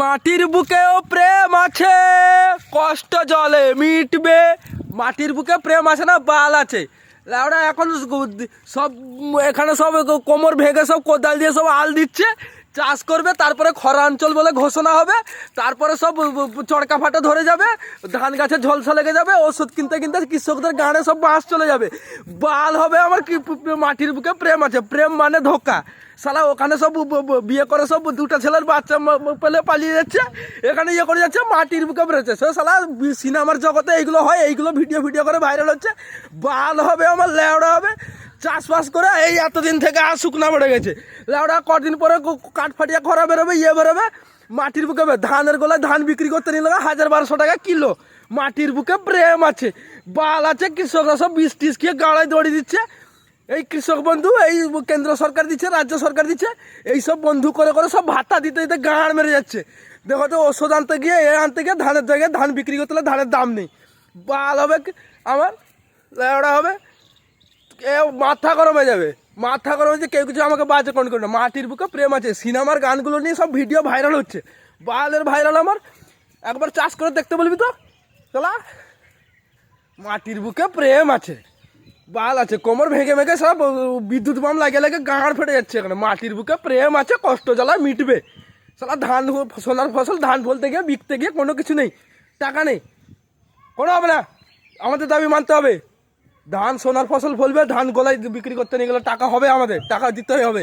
মাটির বুকেও প্রেম আছে, কষ্ট জলে মিটবে। মাটির বুকে প্রেম আছে না, বাল আছে। ওরা এখন সব এখানে সব কোমর ভেঙে সব কোদাল দিয়ে সব আল দিচ্ছে, চাষ করবে। তারপরে খরা অঞ্চল বলে ঘোষণা হবে, তারপরে সব চড়কা ফাটা ধরে যাবে, ধান গাছে ঝলসা লেগে যাবে, ওষুধ কিনতে কিনতে কৃষকদের গাঁড়ে সব বাঁশ চলে যাবে। বাল হবে আমার কি মাটির বুকে প্রেম আছে। প্রেম মানে ধোকা। শালা ওখানে সব বিয়ে করে সব দুটা ছেলের বাচ্চা পেলে পালিয়ে যাচ্ছে, এখানে ইয়ে করে যাচ্ছে, মাটির বুকে বেরোচ্ছে। সে শালা সিনেমার জগতে এইগুলো হয়, এইগুলো ভিডিও করে ভাইরাল হচ্ছে। বাল হবে আমার, লেওড়া হবে। চাষবাস করে এই এতদিন থেকে আর শুকনা পড়ে গেছে, লেওড়া কদিন পরে কাঠ ফাটিয়া খরা বেরোবে, ইয়ে বেরোবে। মাটির বুকে ধানের গোলায় ধান বিক্রি করতে নিলে 1000-1200 টাকা কিলো। মাটির বুকে প্রেম আছে, বাল আছে। কৃষকরা সব বিষ টিস খেয়ে গাড়ায় দৌড়িয়ে দিচ্ছে। এই কৃষক বন্ধু এই কেন্দ্র সরকার দিচ্ছে, রাজ্য সরকার দিচ্ছে, এইসব বন্ধু করে করে সব ভাতা দিতে দিতে গাঁড় মেরে যাচ্ছে। দেখো তো, ওষুধ আনতে গিয়ে আনতে গিয়ে ধানের জায়গায় ধান বিক্রি করতে হলে ধানের দাম নেই। বাল হবে আমার, লেওড়া হবে। মাথা গরম হয়ে যাবে, মাথা গরম হয়েছে। কেউ কিছু আমাকে বাজে কোন করে না। মাটির বুকে প্রেম আছে সিনেমার গানগুলো নিয়ে সব ভিডিও ভাইরাল হচ্ছে। বালের ভাইরাল আমার। একবার চাষ করে দেখতে বলবি তো চলা। মাটির বুকে প্রেম আছে, বাল আছে। কোমর ভেঙে ভেঙে সব বিদ্যুৎ বাম লাগে লাগে গাঁড় ফেটে যাচ্ছে এখানে। মাটির বুকে প্রেম আছে, কষ্ট জ্বালা মিটবে। সালা ধান সোনার ফসল, ধান ফলতে গিয়ে বিকতে গিয়ে কোনো কিছু নেই, টাকা নেই, কোনো হবে না। আমাদের দাবি মানতে হবে। ধান সোনার ফসল ফলবে, ধান গোলায় বিক্রি করতে নিয়ে গেলে টাকা হবে, আমাদের টাকা দিতে হবে।